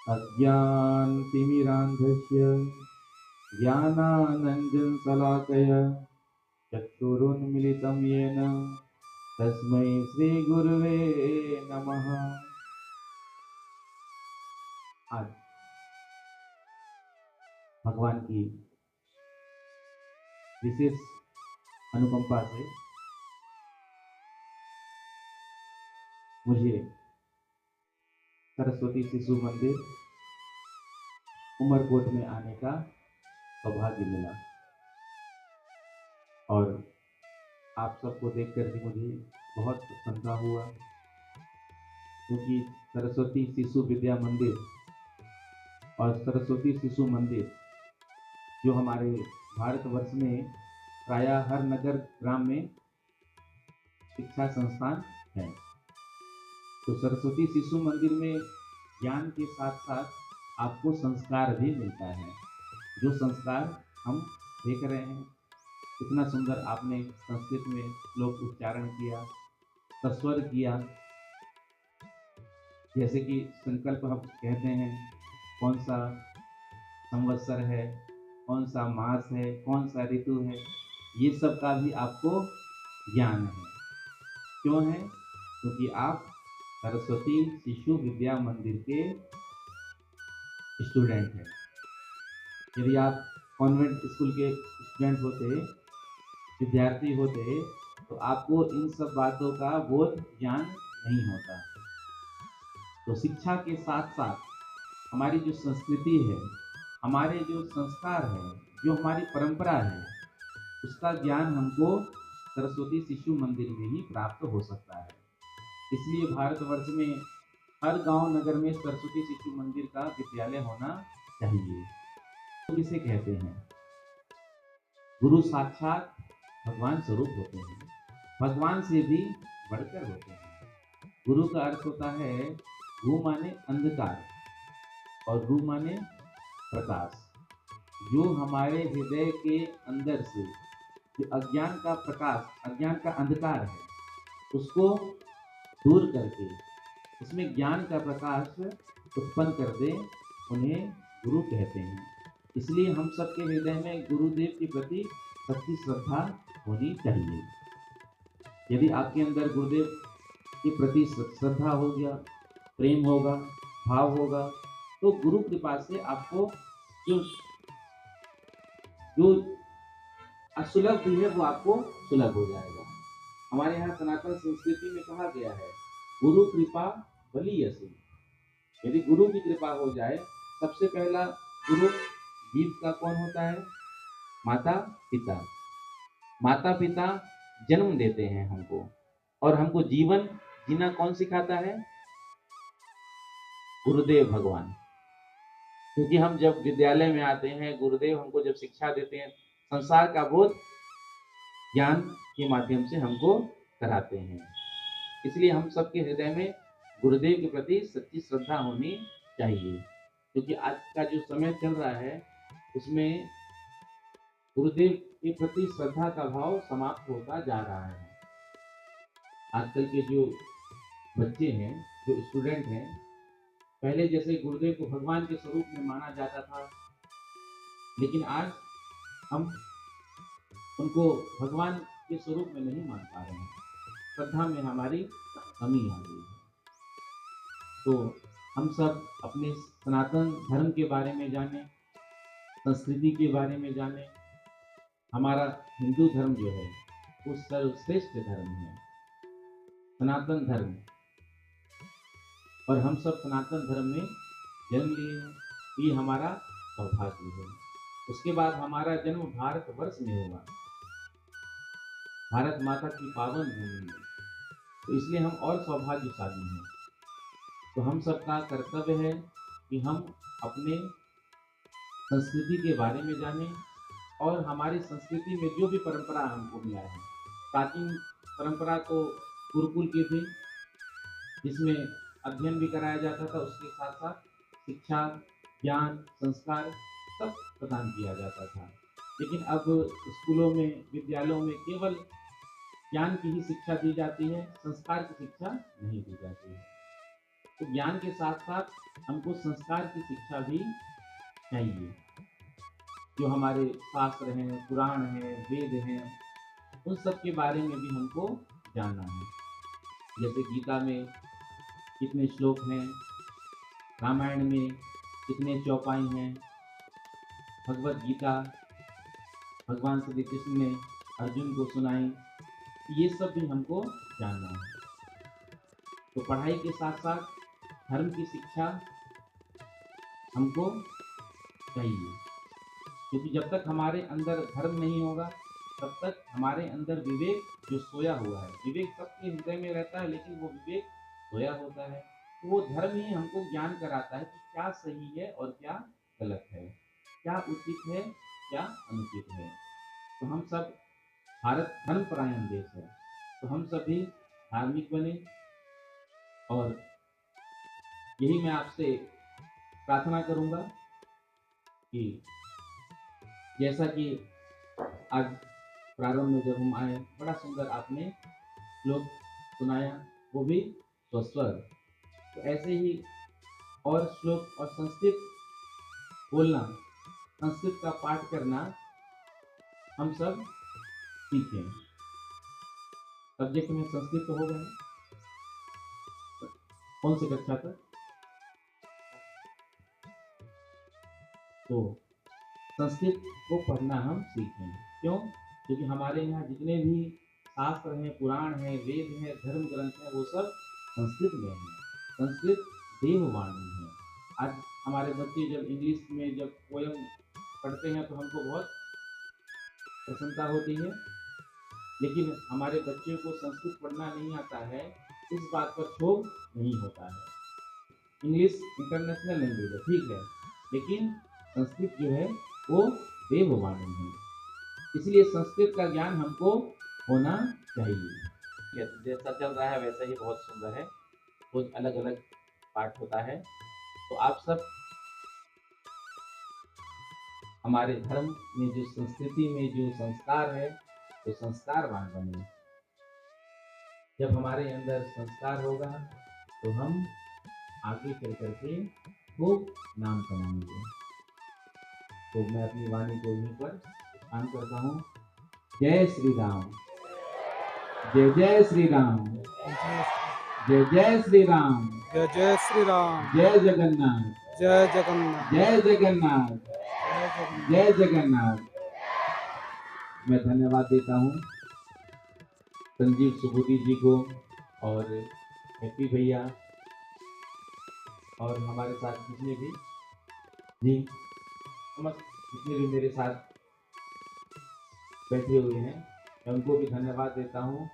अज्ञानतिमिरान्धस्य ज्ञानानञ्जनशलाकया चक्षुरुन्मिलितं येन तस्मै श्रीगुरुवे नमः। आज भगवान की विशेष अनुकंपा से मुझे सरस्वती शिशु मंदिर उमरकोट में आने का सौभाग्य मिला और आप सबको देखकर भी मुझे बहुत प्रसन्नता हुआ, क्योंकि सरस्वती शिशु विद्या मंदिर और सरस्वती शिशु मंदिर जो हमारे भारतवर्ष में प्रायः हर नगर ग्राम में शिक्षा संस्थान है। तो सरस्वती शिशु मंदिर में ज्ञान के साथ साथ आपको संस्कार भी मिलता है। जो संस्कार हम देख रहे हैं, इतना सुंदर आपने संस्कृत में श्लोक उच्चारण किया, सस्वर किया, जैसे कि संकल्प हम कहते हैं, कौन सा संवत्सर है, कौन सा मास है, कौन सा ऋतु है, ये सब का भी आपको ज्ञान है। क्यों है? क्योंकि आप सरस्वती शिशु विद्या मंदिर के स्टूडेंट हैं। यदि आप कॉन्वेंट स्कूल के स्टूडेंट होते, विद्यार्थी होते, तो आपको इन सब बातों का बोध ज्ञान नहीं होता। तो शिक्षा के साथ साथ हमारी जो संस्कृति है, हमारे जो संस्कार है, जो हमारी परंपरा है, उसका ज्ञान हमको सरस्वती शिशु मंदिर में ही प्राप्त हो सकता है। इसलिए भारतवर्ष में हर गांव नगर में सरस्वती शिशु मंदिर का विद्यालय होना चाहिए। तो किसे कहते हैं? गुरु साक्षात भगवान स्वरूप होते हैं, भगवान से भी बढ़कर होते हैं। गुरु का अर्थ होता है गु माने अंधकार और रु माने प्रकाश। जो हमारे हृदय के अंदर से जो अज्ञान का प्रकाश, अज्ञान का अंधकार है, उसको दूर करके उसमें ज्ञान का प्रकाश उत्पन्न कर दे, उन्हें गुरु कहते हैं। इसलिए हम सबके हृदय में गुरुदेव के प्रति सच्ची श्रद्धा होनी चाहिए। यदि आपके अंदर गुरुदेव के प्रति श्रद्धा हो गया, प्रेम होगा, भाव होगा, तो गुरु कृपा से आपको जो असुलभ भी है वो आपको सुलभ हो जाएगा। हमारे यहाँ सनातन संस्कृति में कहा गया है, गुरु कृपा बलियसी। यदि गुरु की कृपा हो जाए, सबसे पहला गुरु जीव का कौन होता है? माता पिता। माता पिता जन्म देते हैं हमको, और हमको जीवन जीना कौन सिखाता है? गुरुदेव भगवान। क्योंकि हम जब विद्यालय में आते हैं, गुरुदेव हमको जब शिक्षा देते हैं, संसार का बोध ज्ञान के माध्यम से हमको कराते हैं। इसलिए हम सबके हृदय में गुरुदेव के प्रति सच्ची श्रद्धा होनी चाहिए। क्योंकि आज का जो समय चल रहा है, उसमें गुरुदेव के प्रति श्रद्धा का भाव समाप्त होता जा रहा है। आजकल के जो बच्चे हैं, जो स्टूडेंट हैं, पहले जैसे गुरुदेव को भगवान के स्वरूप में माना जाता था, लेकिन आज हम उनको भगवान के स्वरूप में नहीं मान पा रहे हैं। श्रद्धा में हमारी कमी आ गई है। तो हम सब अपने सनातन धर्म के बारे में जानें, संस्कृति के बारे में जानें। हमारा हिंदू धर्म जो है वो सर्वश्रेष्ठ धर्म है, सनातन धर्म। और हम सब सनातन धर्म में जन्म लिए हैं, ये हमारा सौभाग्य है। उसके बाद हमारा जन्म भारतवर्ष में हुआ, भारत माता की पावन भूमि में। तो इसलिए हम और सौभाग्यशाली हैं। तो हम सबका कर्तव्य है कि हम अपने संस्कृति के बारे में जानें, और हमारी संस्कृति में जो भी परंपरा हमको मिला है, प्राचीन परंपरा तो गुरुकुल की थी, जिसमें अध्ययन भी कराया जाता था, उसके साथ साथ शिक्षा, ज्ञान, संस्कार सब प्रदान किया जाता था। लेकिन अब स्कूलों में, विद्यालयों में केवल ज्ञान की ही शिक्षा दी जाती है, संस्कार की शिक्षा नहीं दी जाती है। तो ज्ञान के साथ साथ हमको संस्कार की शिक्षा भी चाहिए। जो हमारे शास्त्र हैं, पुराण हैं, वेद हैं, उन सब के बारे में भी हमको जानना है। जैसे गीता में कितने श्लोक हैं, रामायण में कितने चौपाई हैं, भगवत गीता भगवान श्री कृष्ण ने अर्जुन को सुनाई, ये सब भी हमको जानना है। तो पढ़ाई के साथ साथ धर्म की शिक्षा हमको चाहिए, क्योंकि जब तक हमारे अंदर धर्म नहीं होगा तब तक हमारे अंदर विवेक जो सोया हुआ है, विवेक सबके हृदय में रहता है लेकिन वो विवेक सोया होता है। तो वो धर्म ही हमको ज्ञान कराता है कि क्या सही है और क्या गलत है, क्या उचित है क्या अनुचित है। तो हम सब, भारत धर्मपरायण देश है, तो हम सभी धार्मिक बने। और यही मैं आपसे प्रार्थना करूंगा कि जैसा कि आज प्रारंभ में जब हम आए, बड़ा सुंदर आपने श्लोक सुनाया, वो भी स्वस्वर। तो ऐसे ही और श्लोक और संस्कृत बोलना, संस्कृत का पाठ करना हम सब सीखें। सब्जेक्ट में संस्कृत तो होगा ना? कौन सी कक्षा तक? तो संस्कृत को पढ़ना हम सीखें। क्यों? क्योंकि हमारे यहाँ जितने भी शास्त्र हैं, पुराण हैं, वेद हैं, धर्म ग्रंथ हैं, वो सब संस्कृत में हैं। संस्कृत देववाणी है। आज हमारे बच्चे जब इंग्लिश में जब पोयम पढ़ते हैं तो हमको बहुत प्रसन्नता होती है, लेकिन हमारे बच्चे को संस्कृत पढ़ना नहीं आता है, इस बात पर क्षोभ नहीं होता है। इंग्लिश इंटरनेशनल लैंग्वेज है, ठीक है, लेकिन संस्कृत जो है वो देववाणी है, इसलिए संस्कृत का ज्ञान हमको होना चाहिए। जैसा चल रहा है वैसा ही बहुत सुंदर है, रोज अलग अलग पाठ होता है। तो आप सब हमारे धर्म में जो संस्कृति में जो संस्कार है, तो संस्कारवान बने। जब हमारे अंदर संस्कार होगा तो हम आगे चल करके खूब नाम कमाएंगे। तो मैं अपनी वाणी को यहीं पर काम करता हूँ। जय श्री राम, जय जय श्री राम, जय जय श्री राम, जय जय श्री राम, जय जगन्नाथ, जय जगन्नाथ, जय जगन्नाथ, जय जगन्नाथ। मैं धन्यवाद देता हूँ संजीव सुबुद्धि जी को और हैप्पी भैया और हमारे साथ जितने भी जी समस्त जितने भी मेरे साथ बैठे हुए हैं, मैं उनको भी धन्यवाद देता हूँ।